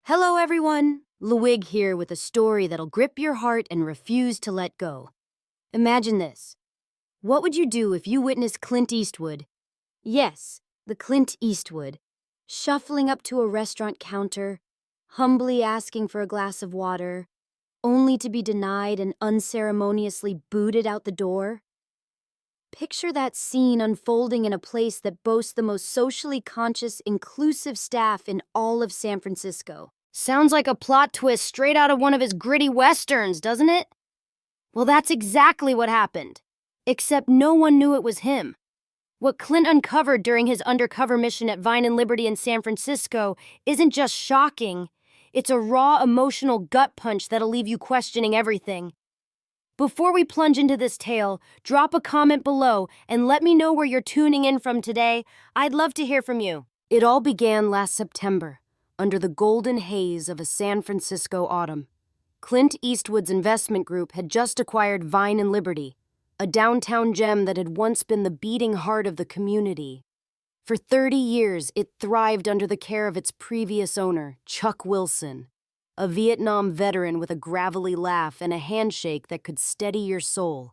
Hello, everyone. Lewig here with a story that'll grip your heart and refuse to let go. Imagine this. What would you do if you witnessed Clint Eastwood? Yes, the Clint Eastwood, shuffling up to a restaurant counter, humbly asking for a glass of water, only to be denied and unceremoniously booted out the door? Picture that scene unfolding in a place that boasts the most socially conscious, inclusive staff in all of San Francisco. Sounds like a plot twist straight out of one of his gritty westerns, doesn't it? Well, that's exactly what happened. Except no one knew it was him. What Clint uncovered during his undercover mission at Vine and Liberty in San Francisco isn't just shocking, it's a raw emotional gut punch that'll leave you questioning everything. Before we plunge into this tale, drop a comment below and let me know where you're tuning in from today. I'd love to hear from you. It all began last September, under the golden haze of a San Francisco autumn. Clint Eastwood's investment group had just acquired Vine and Liberty, a downtown gem that had once been the beating heart of the community. For 30 years, it thrived under the care of its previous owner, Chuck Wilson, a Vietnam veteran with a gravelly laugh and a handshake that could steady your soul.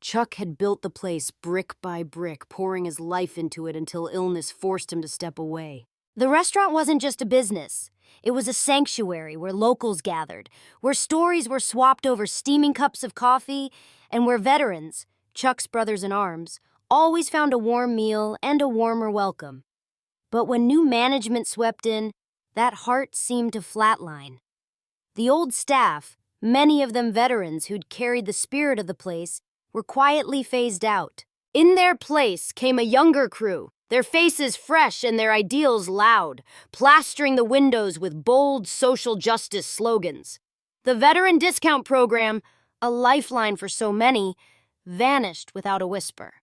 Chuck had built the place brick by brick, pouring his life into it until illness forced him to step away. The restaurant wasn't just a business. It was a sanctuary where locals gathered, where stories were swapped over steaming cups of coffee, and where veterans, Chuck's brothers in arms, always found a warm meal and a warmer welcome. But when new management swept in, that heart seemed to flatline. The old staff, many of them veterans who'd carried the spirit of the place, were quietly phased out. In their place came a younger crew, their faces fresh and their ideals loud, plastering the windows with bold social justice slogans. The veteran discount program, a lifeline for so many, vanished without a whisper.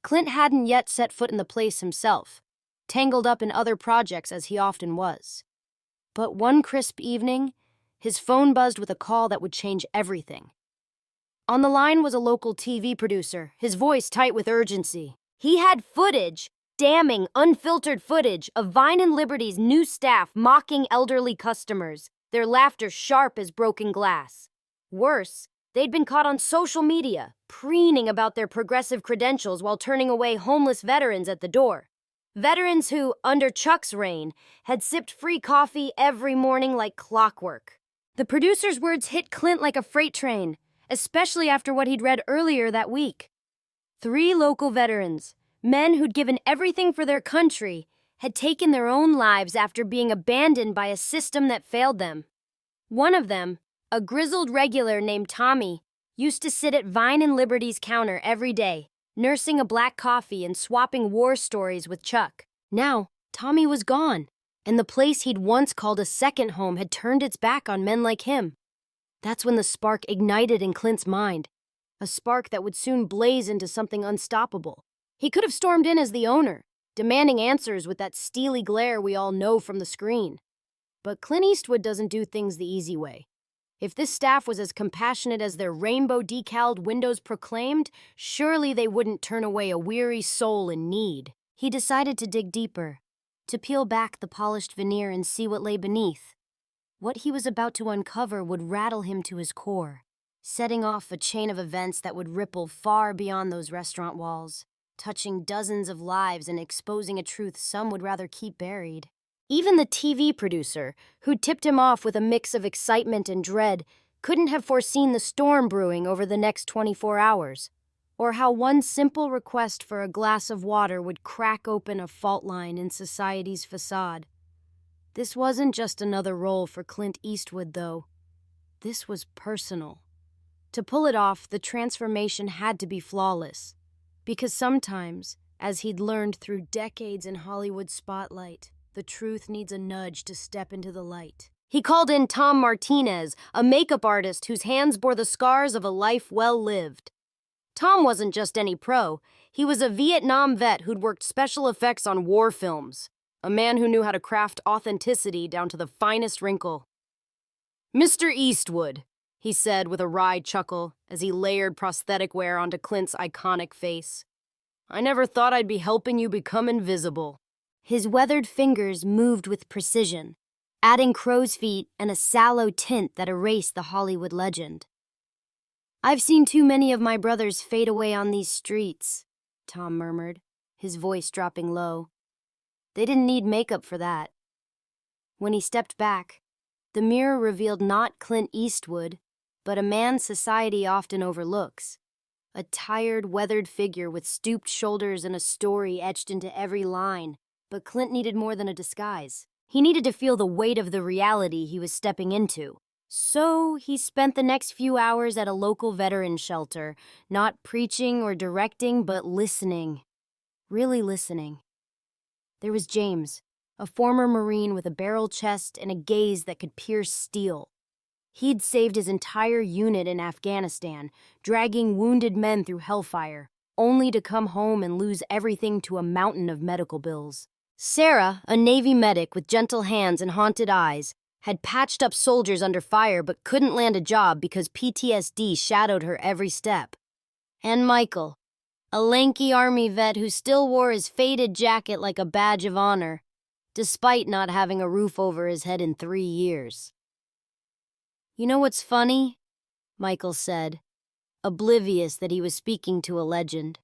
Clint hadn't yet set foot in the place himself, tangled up in other projects as he often was. But one crisp evening, his phone buzzed with a call that would change everything. On the line was a local TV producer, his voice tight with urgency. He had footage, damning, unfiltered footage, of Vine and Liberty's new staff mocking elderly customers, their laughter sharp as broken glass. Worse, they'd been caught on social media, preening about their progressive credentials while turning away homeless veterans at the door. Veterans who, under Chuck's reign, had sipped free coffee every morning like clockwork. The producer's words hit Clint like a freight train, especially after what he'd read earlier that week. 3 local veterans, men who'd given everything for their country, had taken their own lives after being abandoned by a system that failed them. One of them, a grizzled regular named Tommy, used to sit at Vine and Liberty's counter every day, nursing a black coffee and swapping war stories with Chuck. Now, Tommy was gone, and the place he'd once called a second home had turned its back on men like him. That's when the spark ignited in Clint's mind, a spark that would soon blaze into something unstoppable. He could have stormed in as the owner, demanding answers with that steely glare we all know from the screen. But Clint Eastwood doesn't do things the easy way. If this staff was as compassionate as their rainbow decaled windows proclaimed, surely they wouldn't turn away a weary soul in need. He decided to dig deeper, to peel back the polished veneer and see what lay beneath. What he was about to uncover would rattle him to his core, setting off a chain of events that would ripple far beyond those restaurant walls, touching dozens of lives and exposing a truth some would rather keep buried. Even the TV producer, who tipped him off with a mix of excitement and dread, couldn't have foreseen the storm brewing over the next 24 hours, or how one simple request for a glass of water would crack open a fault line in society's facade. This wasn't just another role for Clint Eastwood, though. This was personal. To pull it off, the transformation had to be flawless, because sometimes, as he'd learned through decades in Hollywood's spotlight, the truth needs a nudge to step into the light. He called in Tom Martinez, a makeup artist whose hands bore the scars of a life well lived. Tom wasn't just any pro. He was a Vietnam vet who'd worked special effects on war films, a man who knew how to craft authenticity down to the finest wrinkle. "Mr. Eastwood," he said with a wry chuckle as he layered prosthetic wear onto Clint's iconic face. "I never thought I'd be helping you become invisible." His weathered fingers moved with precision, adding crow's feet and a sallow tint that erased the Hollywood legend. "I've seen too many of my brothers fade away on these streets," Tom murmured, his voice dropping low. They didn't need makeup for that. When he stepped back, the mirror revealed not Clint Eastwood, but a man society often overlooks. A tired, weathered figure with stooped shoulders and a story etched into every line. But Clint needed more than a disguise. He needed to feel the weight of the reality he was stepping into. So he spent the next few hours at a local veteran shelter, not preaching or directing, but listening. Really listening. There was James, a former Marine with a barrel chest and a gaze that could pierce steel. He'd saved his entire unit in Afghanistan, dragging wounded men through hellfire, only to come home and lose everything to a mountain of medical bills. Sarah, a Navy medic with gentle hands and haunted eyes, had patched up soldiers under fire but couldn't land a job because PTSD shadowed her every step. And Michael, a lanky Army vet who still wore his faded jacket like a badge of honor, despite not having a roof over his head in 3 years. "You know what's funny?" Michael said, oblivious that he was speaking to a legend.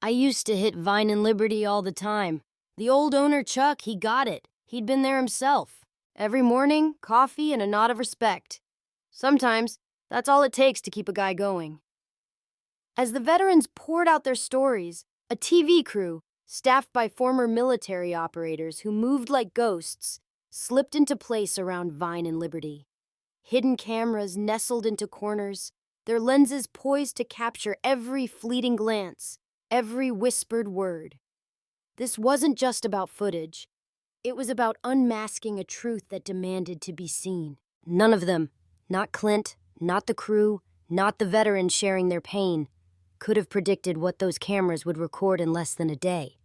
"I used to hit Vine and Liberty all the time. The old owner, Chuck, he got it. He'd been there himself. Every morning, coffee and a nod of respect. Sometimes, that's all it takes to keep a guy going." As the veterans poured out their stories, a TV crew, staffed by former military operators who moved like ghosts, slipped into place around Vine and Liberty. Hidden cameras nestled into corners, their lenses poised to capture every fleeting glance, every whispered word. This wasn't just about footage. It was about unmasking a truth that demanded to be seen. None of them, not Clint, not the crew, not the veterans sharing their pain, could have predicted what those cameras would record in less than a day.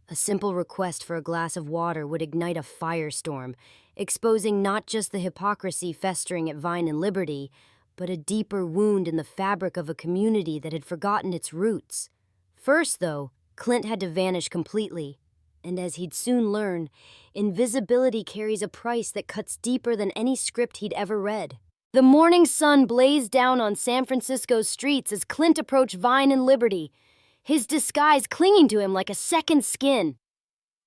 A simple request for a glass of water would ignite a firestorm, exposing not just the hypocrisy festering at Vine and Liberty, but a deeper wound in the fabric of a community that had forgotten its roots. First, though, Clint had to vanish completely. And as he'd soon learn, invisibility carries a price that cuts deeper than any script he'd ever read. The morning sun blazed down on San Francisco's streets as Clint approached Vine and Liberty, his disguise clinging to him like a second skin.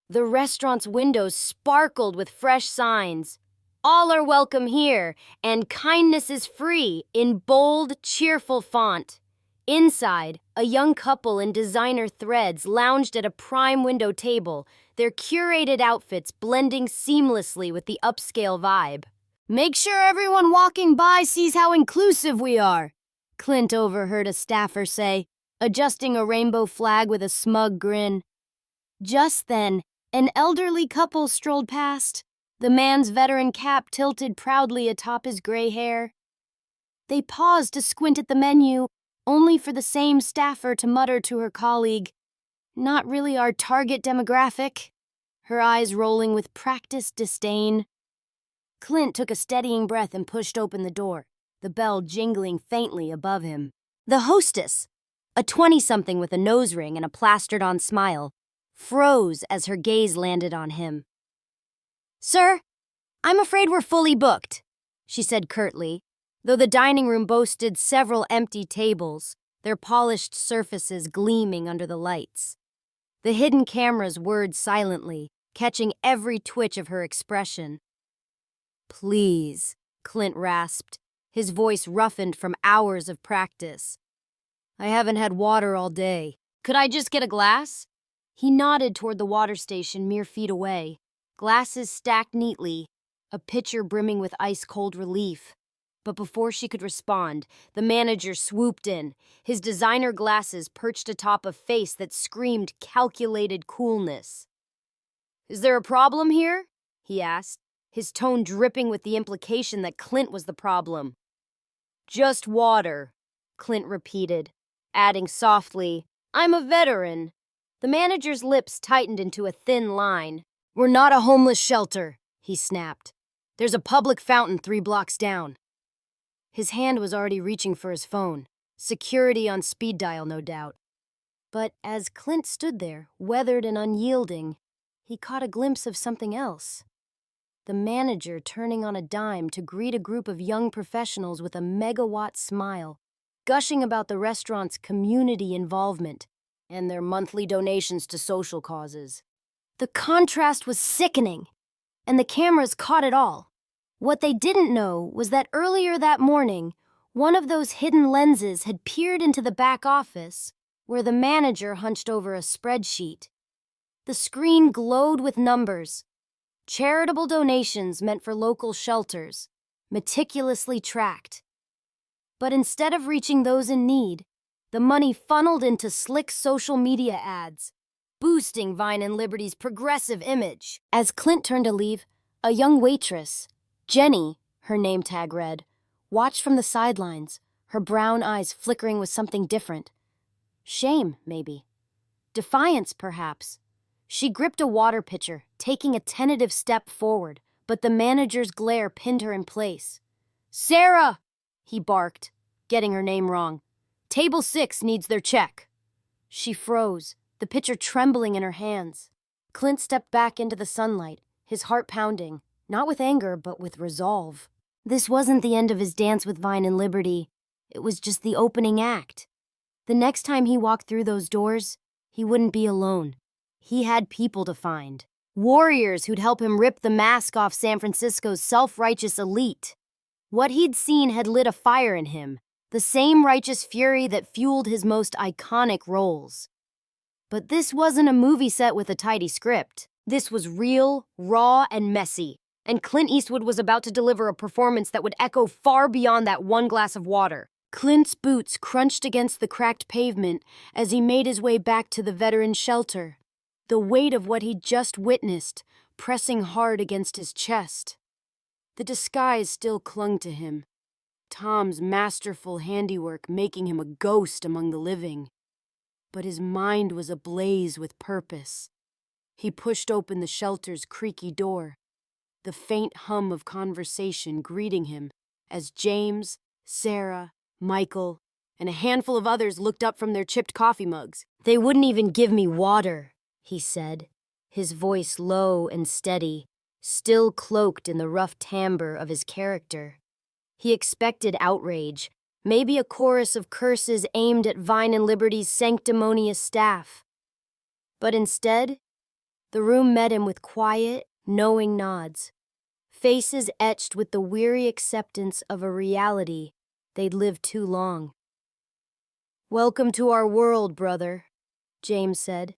The restaurant's windows sparkled with fresh signs. "All are welcome here," and "Kindness is free," in bold, cheerful font. Inside, a young couple in designer threads lounged at a prime window table, their curated outfits blending seamlessly with the upscale vibe. "Make sure everyone walking by sees how inclusive we are," Clint overheard a staffer say, adjusting a rainbow flag with a smug grin. Just then, an elderly couple strolled past, the man's veteran cap tilted proudly atop his gray hair. They paused to squint at the menu, only for the same staffer to mutter to her colleague, "Not really our target demographic," her eyes rolling with practiced disdain. Clint took a steadying breath and pushed open the door, the bell jingling faintly above him. The hostess, a 20-something with a nose ring and a plastered-on smile, froze as her gaze landed on him. "Sir, I'm afraid we're fully booked," she said curtly, though the dining room boasted several empty tables, their polished surfaces gleaming under the lights. The hidden cameras whirred silently, catching every twitch of her expression. "Please," Clint rasped, his voice roughened from hours of practice. "I haven't had water all day. Could I just get a glass?" He nodded toward the water station mere feet away, glasses stacked neatly, a pitcher brimming with ice-cold relief. But before she could respond, the manager swooped in, his designer glasses perched atop a face that screamed calculated coolness. "Is there a problem here?" he asked, his tone dripping with the implication that Clint was the problem. "Just water," Clint repeated, adding softly, "I'm a veteran." The manager's lips tightened into a thin line. "We're not a homeless shelter," he snapped. "There's a public fountain 3 blocks down." His hand was already reaching for his phone, security on speed dial, no doubt. But as Clint stood there, weathered and unyielding, he caught a glimpse of something else. the manager turning on a dime to greet a group of young professionals with a megawatt smile, gushing about the restaurant's community involvement and their monthly donations to social causes. The contrast was sickening, and the cameras caught it all. What they didn't know was that earlier that morning, one of those hidden lenses had peered into the back office, where the manager hunched over a spreadsheet. The screen glowed with numbers. Charitable donations meant for local shelters, meticulously tracked. But instead of reaching those in need, the money funneled into slick social media ads, boosting Vine and Liberty's progressive image. As Clint turned to leave, a young waitress, Jenny, her name tag read, watched from the sidelines, her brown eyes flickering with something different. Shame, maybe. Defiance, perhaps. She gripped a water pitcher, taking a tentative step forward, but the manager's glare pinned her in place. "Sarah!" he barked, getting her name wrong. "Table 6 needs their check." She froze, the pitcher trembling in her hands. Clint stepped back into the sunlight, his heart pounding, not with anger, but with resolve. This wasn't the end of his dance with Vine and Liberty. It was just the opening act. The next time he walked through those doors, he wouldn't be alone. He had people to find. Warriors who'd help him rip the mask off San Francisco's self-righteous elite. What he'd seen had lit a fire in him, the same righteous fury that fueled his most iconic roles. But this wasn't a movie set with a tidy script. This was real, raw, and messy. And Clint Eastwood was about to deliver a performance that would echo far beyond that one glass of water. Clint's boots crunched against the cracked pavement as he made his way back to the veteran's shelter, the weight of what he'd just witnessed pressing hard against his chest. The disguise still clung to him, Tom's masterful handiwork making him a ghost among the living. But his mind was ablaze with purpose. He pushed open the shelter's creaky door, the faint hum of conversation greeting him as James, Sarah, Michael, and a handful of others looked up from their chipped coffee mugs. "They wouldn't even give me water," he said, his voice low and steady, still cloaked in the rough timbre of his character. He expected outrage, maybe a chorus of curses aimed at Vine and Liberty's sanctimonious staff. But instead, the room met him with quiet, knowing nods, faces etched with the weary acceptance of a reality they'd lived too long. "Welcome to our world, brother," James said,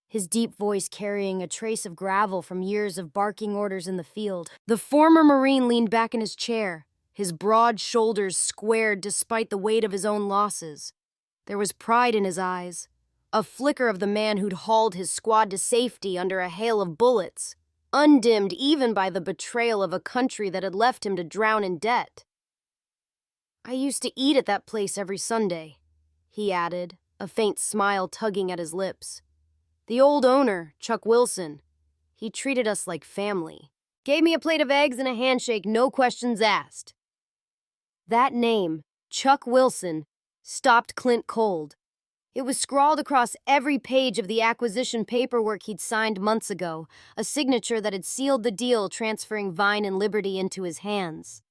his deep voice carrying a trace of gravel from years of barking orders in the field. The former Marine leaned back in his chair, his broad shoulders squared despite the weight of his own losses. There was pride in his eyes, a flicker of the man who'd hauled his squad to safety under a hail of bullets, undimmed even by the betrayal of a country that had left him to drown in debt. "I used to eat at that place every Sunday," he added, a faint smile tugging at his lips. "The old owner, Chuck Wilson, he treated us like family. Gave me a plate of eggs and a handshake, no questions asked." That name, Chuck Wilson, stopped Clint cold. It was scrawled across every page of the acquisition paperwork he'd signed months ago, a signature that had sealed the deal transferring Vine and Liberty into his hands.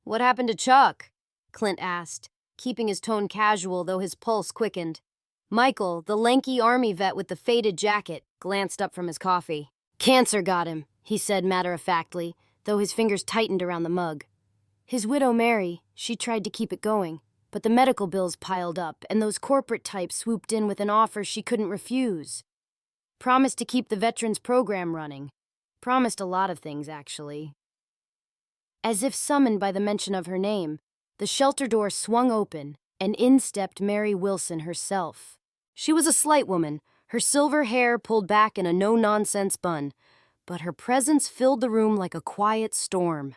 "What happened to Chuck?" Clint asked, keeping his tone casual though his pulse quickened. Michael, the lanky army vet with the faded jacket, glanced up from his coffee. "Cancer got him," he said matter-of-factly, though his fingers tightened around the mug. His widow Mary, she tried to keep it going, but the medical bills piled up, and those corporate types swooped in with an offer she couldn't refuse. Promised to keep the veterans program running. Promised a lot of things, actually. As if summoned by the mention of her name, the shelter door swung open, and in stepped Mary Wilson herself. She was a slight woman, her silver hair pulled back in a no-nonsense bun, but her presence filled the room like a quiet storm.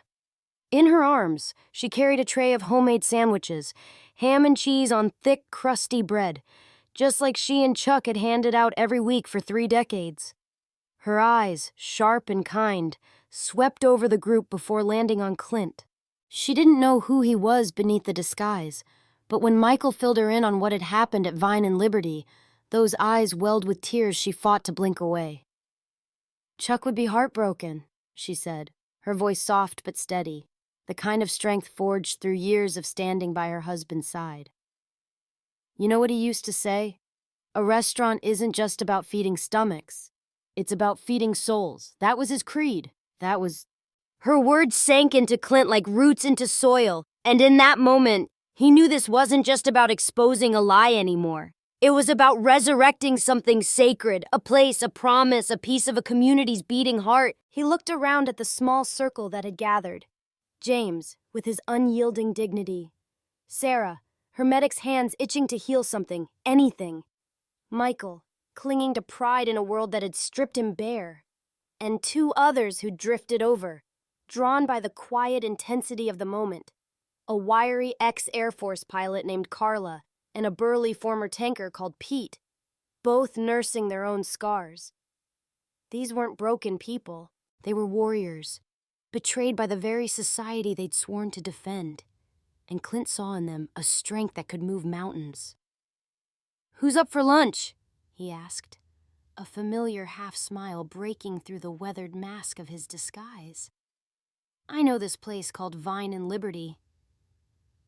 In her arms, she carried a tray of homemade sandwiches, ham and cheese on thick, crusty bread, just like she and Chuck had handed out every week for 3 decades. Her eyes, sharp and kind, swept over the group before landing on Clint. She didn't know who he was beneath the disguise, but when Michael filled her in on what had happened at Vine and Liberty, those eyes welled with tears she fought to blink away. "Chuck would be heartbroken," she said, her voice soft but steady, the kind of strength forged through years of standing by her husband's side. You know what he used to say? A restaurant isn't just about feeding stomachs. It's about feeding souls. That was his creed. That was... Her words sank into Clint like roots into soil, and in that moment, he knew this wasn't just about exposing a lie anymore. It was about resurrecting something sacred, a place, a promise, a piece of a community's beating heart. He looked around at the small circle that had gathered. James, with his unyielding dignity. Sarah, her medic's hands itching to heal something, anything. Michael, clinging to pride in a world that had stripped him bare. And two others who drifted over, drawn by the quiet intensity of the moment. A wiry ex-Air Force pilot named Carla and a burly former tanker called Pete, both nursing their own scars. These weren't broken people. They were warriors, betrayed by the very society they'd sworn to defend. And Clint saw in them a strength that could move mountains. "Who's up for lunch?" he asked, a familiar half-smile breaking through the weathered mask of his disguise. "I know this place called Vine and Liberty."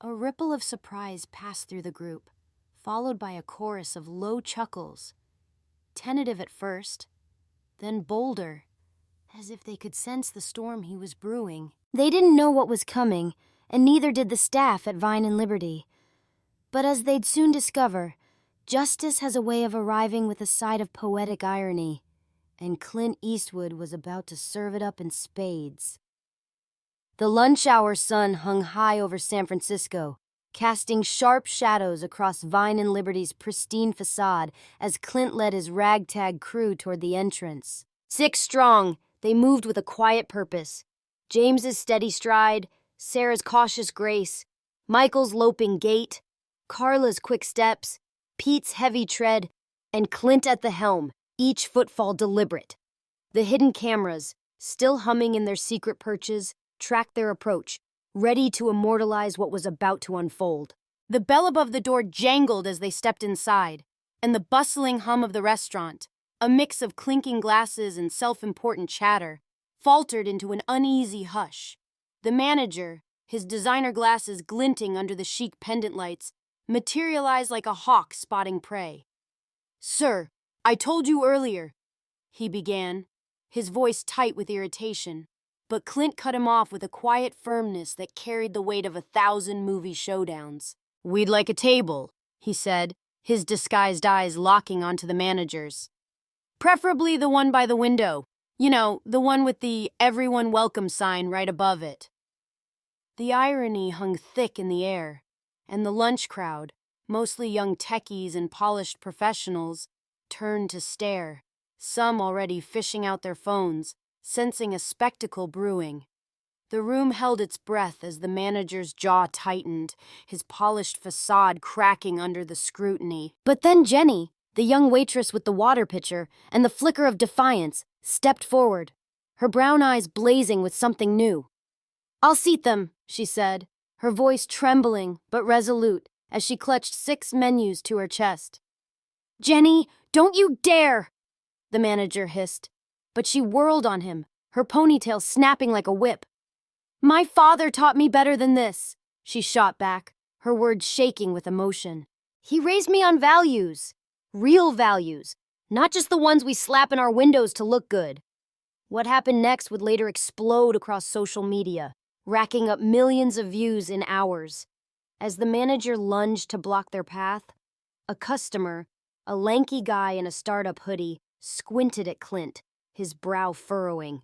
A ripple of surprise passed through the group, followed by a chorus of low chuckles, tentative at first, then bolder, as if they could sense the storm he was brewing. They didn't know what was coming, and neither did the staff at Vine and Liberty. But as they'd soon discover, justice has a way of arriving with a side of poetic irony, and Clint Eastwood was about to serve it up in spades. The lunch hour sun hung high over San Francisco, casting sharp shadows across Vine and Liberty's pristine facade as Clint led his ragtag crew toward the entrance. 6 strong, they moved with a quiet purpose. James's steady stride, Sarah's cautious grace, Michael's loping gait, Carla's quick steps, Pete's heavy tread, and Clint at the helm, each footfall deliberate. The hidden cameras, still humming in their secret perches, tracked their approach, ready to immortalize what was about to unfold. The bell above the door jangled as they stepped inside, and the bustling hum of the restaurant, a mix of clinking glasses and self-important chatter, faltered into an uneasy hush. The manager, his designer glasses glinting under the chic pendant lights, materialized like a hawk spotting prey. "Sir, I told you earlier," he began, his voice tight with irritation. But Clint cut him off with a quiet firmness that carried the weight of 1,000 movie showdowns. "We'd like a table," he said, his disguised eyes locking onto the manager's. "Preferably the one by the window. You know, the one with the everyone welcome sign right above it." The irony hung thick in the air, and the lunch crowd, mostly young techies and polished professionals, turned to stare, some already fishing out their phones, sensing a spectacle brewing. The room held its breath as the manager's jaw tightened, his polished facade cracking under the scrutiny. But then Jenny, the young waitress with the water pitcher and the flicker of defiance, stepped forward, her brown eyes blazing with something new. "I'll seat them," she said, her voice trembling but resolute as she clutched 6 menus to her chest. "Jenny, don't you dare!" the manager hissed. But she whirled on him, her ponytail snapping like a whip. "My father taught me better than this," she shot back, her words shaking with emotion. "He raised me on values, real values, not just the ones we slap in our windows to look good." What happened next would later explode across social media, racking up millions of views in hours. As the manager lunged to block their path, a customer, a lanky guy in a startup hoodie, squinted at Clint, his brow furrowing.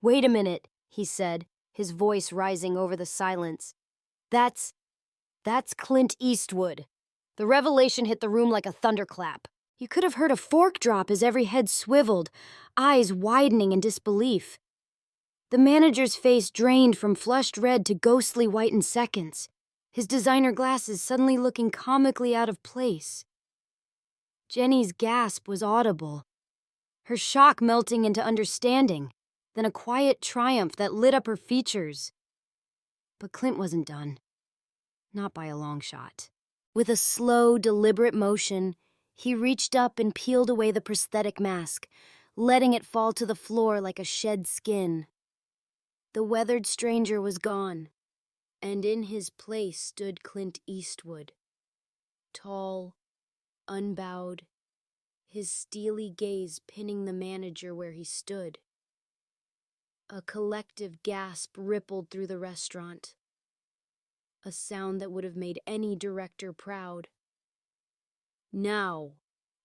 "Wait a minute," he said, his voice rising over the silence. That's Clint Eastwood." The revelation hit the room like a thunderclap. You could have heard a fork drop as every head swiveled, eyes widening in disbelief. The manager's face drained from flushed red to ghostly white in seconds, his designer glasses suddenly looking comically out of place. Jenny's gasp was audible, her shock melting into understanding, then a quiet triumph that lit up her features. But Clint wasn't done. Not by a long shot. With a slow, deliberate motion, he reached up and peeled away the prosthetic mask, letting it fall to the floor like a shed skin. The weathered stranger was gone, and in his place stood Clint Eastwood, tall, unbowed, his steely gaze pinning the manager where he stood. A collective gasp rippled through the restaurant, a sound that would have made any director proud. "Now,"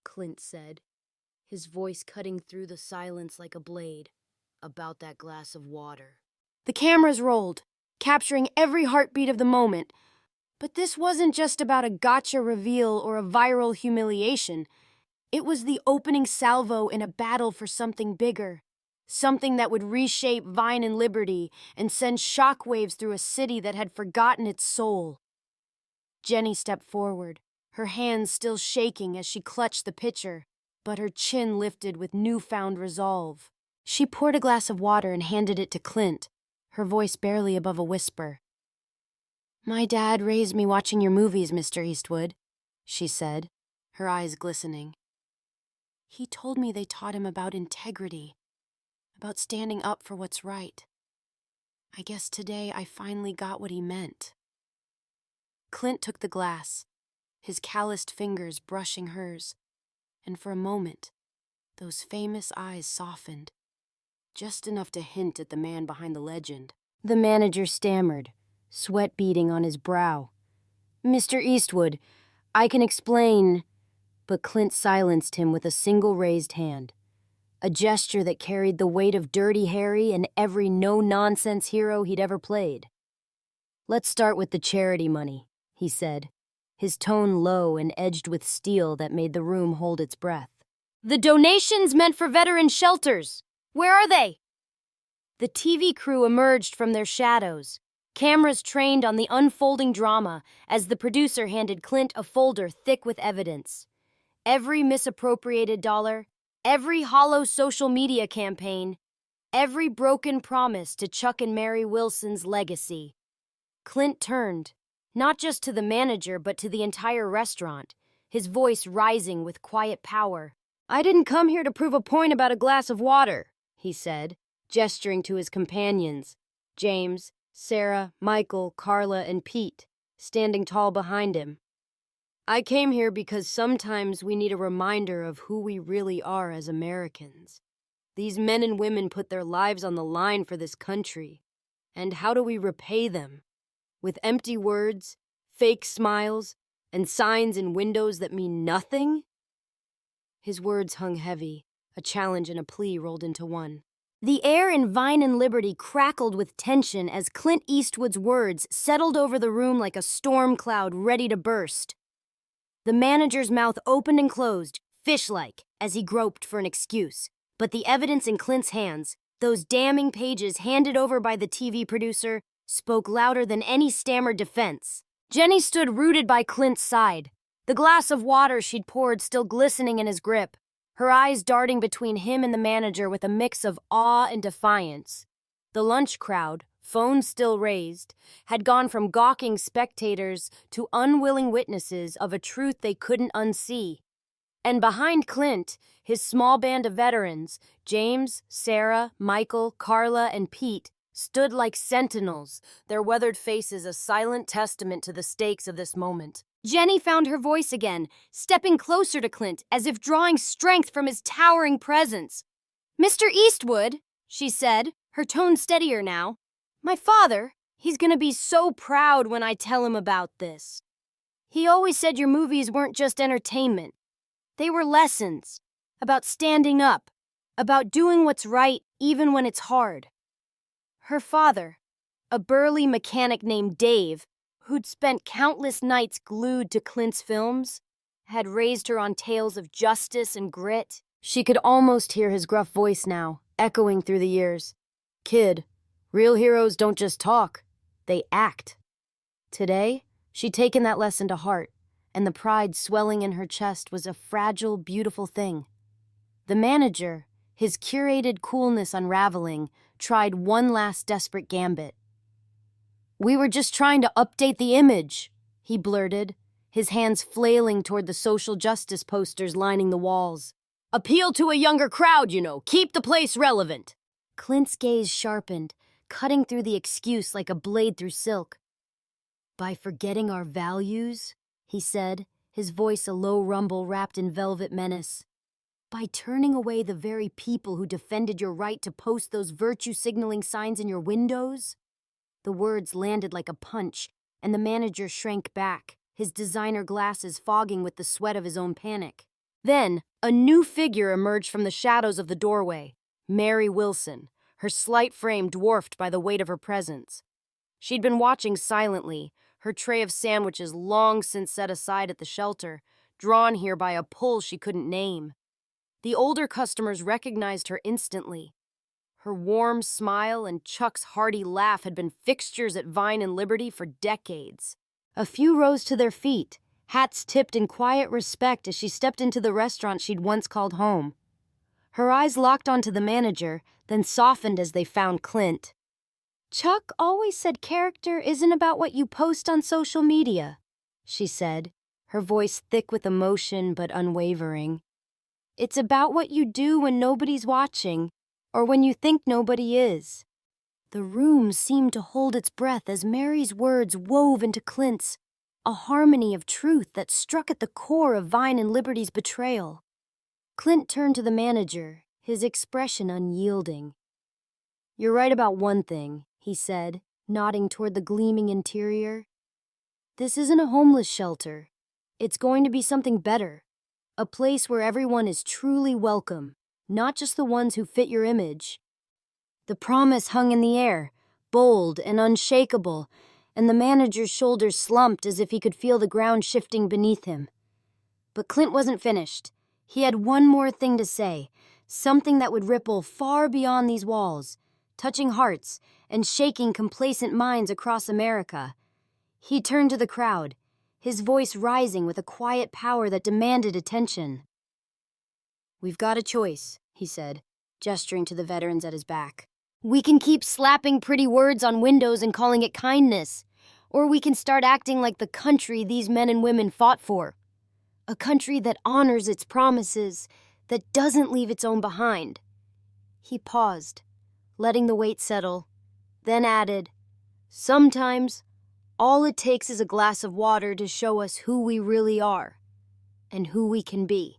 Clint said, his voice cutting through the silence like a blade, "about that glass of water." The cameras rolled, capturing every heartbeat of the moment. But this wasn't just about a gotcha reveal or a viral humiliation. It was the opening salvo in a battle for something bigger, something that would reshape Vine and Liberty and send shockwaves through a city that had forgotten its soul. Jenny stepped forward, her hands still shaking as she clutched the pitcher, but her chin lifted with newfound resolve. She poured a glass of water and handed it to Clint, her voice barely above a whisper. "My dad raised me watching your movies, Mr. Eastwood," she said, her eyes glistening. "He told me they taught him about integrity, about standing up for what's right. I guess today I finally got what he meant." Clint took the glass, his calloused fingers brushing hers, and for a moment, those famous eyes softened, just enough to hint at the man behind the legend. The manager stammered, sweat beading on his brow. "Mr. Eastwood, I can explain," but Clint silenced him with a single raised hand, a gesture that carried the weight of Dirty Harry and every no-nonsense hero he'd ever played. "Let's start with the charity money," he said, his tone low and edged with steel that made the room hold its breath. "The donations meant for veteran shelters. Where are they?" The TV crew emerged from their shadows, cameras trained on the unfolding drama as the producer handed Clint a folder thick with evidence. Every misappropriated dollar, every hollow social media campaign, every broken promise to Chuck and Mary Wilson's legacy. Clint turned, not just to the manager but to the entire restaurant, his voice rising with quiet power. "I didn't come here to prove a point about a glass of water," he said, gesturing to his companions, James, Sarah, Michael, Carla, and Pete, standing tall behind him. "I came here because sometimes we need a reminder of who we really are as Americans. These men and women put their lives on the line for this country. And how do we repay them? With empty words, fake smiles, and signs in windows that mean nothing?" His words hung heavy, a challenge and a plea rolled into one. The air in Vine and Liberty crackled with tension as Clint Eastwood's words settled over the room like a storm cloud ready to burst. The manager's mouth opened and closed, fish-like, as he groped for an excuse. But the evidence in Clint's hands, those damning pages handed over by the TV producer, spoke louder than any stammered defense. Jenny stood rooted by Clint's side, the glass of water she'd poured still glistening in his grip, her eyes darting between him and the manager with a mix of awe and defiance. The lunch crowd, phones still raised, had gone from gawking spectators to unwilling witnesses of a truth they couldn't unsee. And behind Clint, his small band of veterans, James, Sarah, Michael, Carla, and Pete, stood like sentinels, their weathered faces a silent testament to the stakes of this moment. Jenny found her voice again, stepping closer to Clint as if drawing strength from his towering presence. "Mr. Eastwood," she said, her tone steadier now, "my father, he's gonna be so proud when I tell him about this. He always said your movies weren't just entertainment. They were lessons about standing up, about doing what's right even when it's hard." Her father, a burly mechanic named Dave, who'd spent countless nights glued to Clint's films, had raised her on tales of justice and grit. She could almost hear his gruff voice now, echoing through the years. "Kid, real heroes don't just talk, they act." Today, she'd taken that lesson to heart, and the pride swelling in her chest was a fragile, beautiful thing. The manager, his curated coolness unraveling, tried one last desperate gambit. "We were just trying to update the image," he blurted, his hands flailing toward the social justice posters lining the walls. "Appeal to a younger crowd, keep the place relevant." Clint's gaze sharpened, cutting through the excuse like a blade through silk. "By forgetting our values," he said, his voice a low rumble wrapped in velvet menace. "By turning away the very people who defended your right to post those virtue-signaling signs in your windows?" The words landed like a punch, and the manager shrank back, his designer glasses fogging with the sweat of his own panic. Then, a new figure emerged from the shadows of the doorway, Mary Wilson, her slight frame dwarfed by the weight of her presence. She'd been watching silently, her tray of sandwiches long since set aside at the shelter, drawn here by a pull she couldn't name. The older customers recognized her instantly. Her warm smile and Chuck's hearty laugh had been fixtures at Vine and Liberty for decades. A few rose to their feet, hats tipped in quiet respect as she stepped into the restaurant she'd once called home. Her eyes locked onto the manager, then softened as they found Clint. "Chuck always said character isn't about what you post on social media," she said, her voice thick with emotion but unwavering. "It's about what you do when nobody's watching, or when you think nobody is." The room seemed to hold its breath as Mary's words wove into Clint's, a harmony of truth that struck at the core of Vine and Liberty's betrayal. Clint turned to the manager, his expression unyielding. "You're right about one thing," he said, nodding toward the gleaming interior. "This isn't a homeless shelter. It's going to be something better. A place where everyone is truly welcome, not just the ones who fit your image." The promise hung in the air, bold and unshakable, and the manager's shoulders slumped as if he could feel the ground shifting beneath him. But Clint wasn't finished. He had one more thing to say, something that would ripple far beyond these walls, touching hearts and shaking complacent minds across America. He turned to the crowd, his voice rising with a quiet power that demanded attention. "We've got a choice," he said, gesturing to the veterans at his back. "We can keep slapping pretty words on windows and calling it kindness, or we can start acting like the country these men and women fought for. A country that honors its promises, that doesn't leave its own behind." He paused, letting the weight settle, then added, "Sometimes, all it takes is a glass of water to show us who we really are, and who we can be."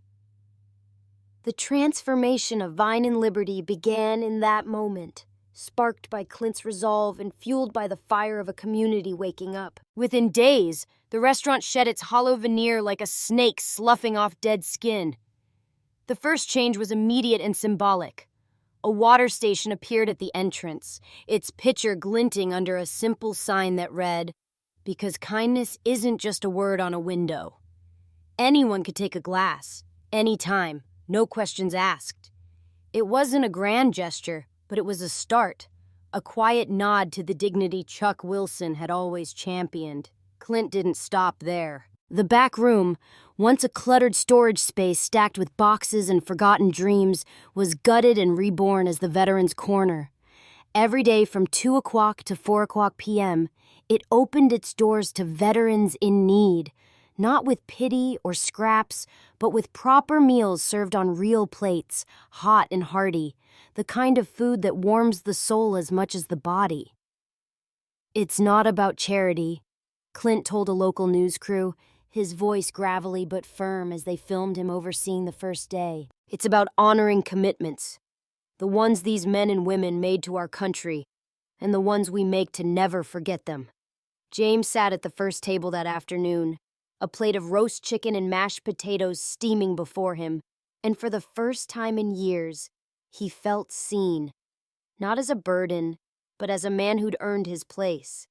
The transformation of Vine and Liberty began in that moment, sparked by Clint's resolve and fueled by the fire of a community waking up. Within days, the restaurant shed its hollow veneer like a snake sloughing off dead skin. The first change was immediate and symbolic. A water station appeared at the entrance, its pitcher glinting under a simple sign that read, "Because kindness isn't just a word on a window." Anyone could take a glass, anytime, no questions asked. It wasn't a grand gesture, but it was a start, a quiet nod to the dignity Chuck Wilson had always championed. Clint didn't stop there. The back room, once a cluttered storage space stacked with boxes and forgotten dreams, was gutted and reborn as the Veterans Corner. Every day from 2 o'clock to 4 o'clock p.m., it opened its doors to veterans in need, not with pity or scraps, but with proper meals served on real plates, hot and hearty, the kind of food that warms the soul as much as the body. "It's not about charity," Clint told a local news crew, his voice gravelly but firm as they filmed him overseeing the first day. "It's about honoring commitments, the ones these men and women made to our country, and the ones we make to never forget them." James sat at the first table that afternoon, a plate of roast chicken and mashed potatoes steaming before him, and for the first time in years, he felt seen, not as a burden, but as a man who'd earned his place.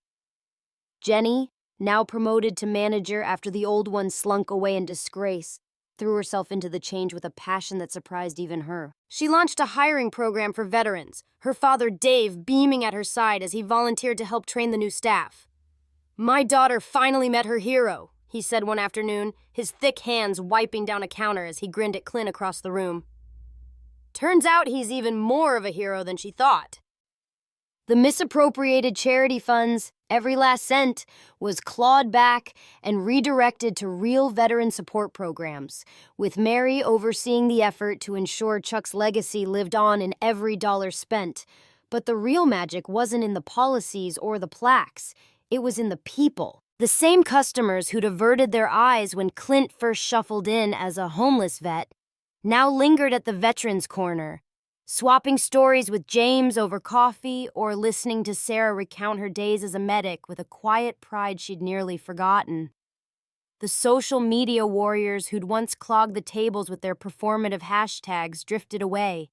Jenny, now promoted to manager after the old one slunk away in disgrace, threw herself into the change with a passion that surprised even her. She launched a hiring program for veterans, her father Dave beaming at her side as he volunteered to help train the new staff. "My daughter finally met her hero," he said one afternoon, his thick hands wiping down a counter as he grinned at Clint across the room. "Turns out he's even more of a hero than she thought." The misappropriated charity funds, every last cent, was clawed back and redirected to real veteran support programs, with Mary overseeing the effort to ensure Chuck's legacy lived on in every dollar spent, But the real magic wasn't in the policies or the plaques. It was in the people. The same customers who'd averted their eyes when Clint first shuffled in as a homeless vet now lingered at the veterans' corner, swapping stories with James over coffee or listening to Sarah recount her days as a medic with a quiet pride she'd nearly forgotten. The social media warriors who'd once clogged the tables with their performative hashtags drifted away,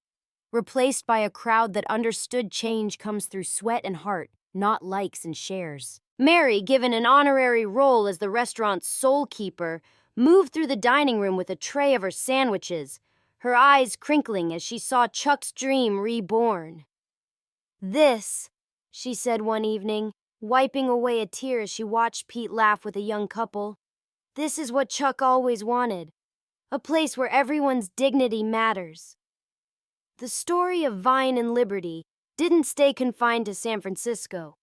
replaced by a crowd that understood change comes through sweat and heart, not likes and shares. Mary, given an honorary role as the restaurant's soul keeper, moved through the dining room with a tray of her sandwiches, her eyes crinkling as she saw Chuck's dream reborn. "This," she said one evening, wiping away a tear as she watched Pete laugh with a young couple, "this is what Chuck always wanted, a place where everyone's dignity matters." The story of Vine and Liberty didn't stay confined to San Francisco.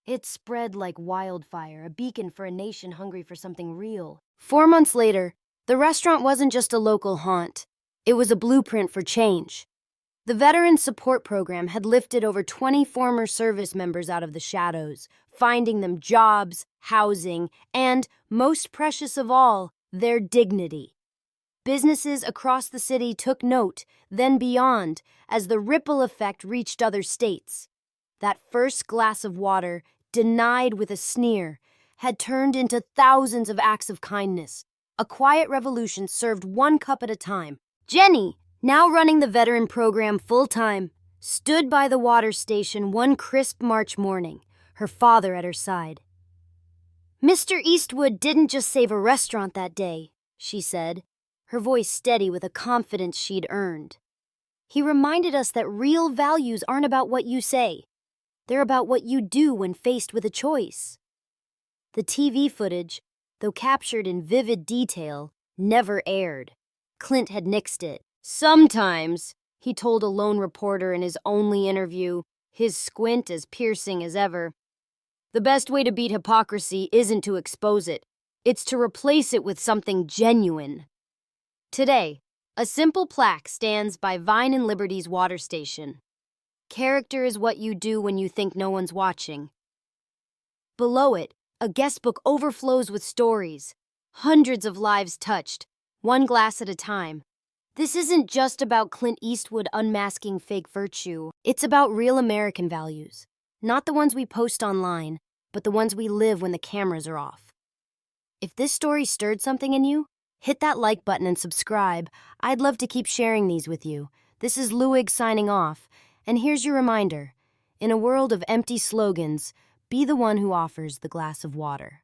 It spread like wildfire, a beacon for a nation hungry for something real. 4 months later, the restaurant wasn't just a local haunt. It was a blueprint for change. The Veteran Support Program had lifted over 20 former service members out of the shadows, finding them jobs, housing, and, most precious of all, their dignity. Businesses across the city took note, then beyond, as the ripple effect reached other states. That first glass of water, denied with a sneer, had turned into thousands of acts of kindness. A quiet revolution served one cup at a time. Jenny, now running the veteran program full-time, stood by the water station one crisp March morning, her father at her side. "Mr. Eastwood didn't just save a restaurant that day," she said, her voice steady with a confidence she'd earned. "He reminded us that real values aren't about what you say. They're about what you do when faced with a choice." The TV footage, though captured in vivid detail, never aired. Clint had nixed it. "Sometimes," he told a lone reporter in his only interview, his squint as piercing as ever, "the best way to beat hypocrisy isn't to expose it. It's to replace it with something genuine." Today, a simple plaque stands by Vine and Liberty's water station. "Character is what you do when you think no one's watching." Below it, a guest book overflows with stories, hundreds of lives touched, one glass at a time. This isn't just about Clint Eastwood unmasking fake virtue. It's about real American values. Not the ones we post online, but the ones we live when the cameras are off. If this story stirred something in you, hit that like button and subscribe. I'd love to keep sharing these with you. This is Luig signing off, and here's your reminder. In a world of empty slogans, be the one who offers the glass of water.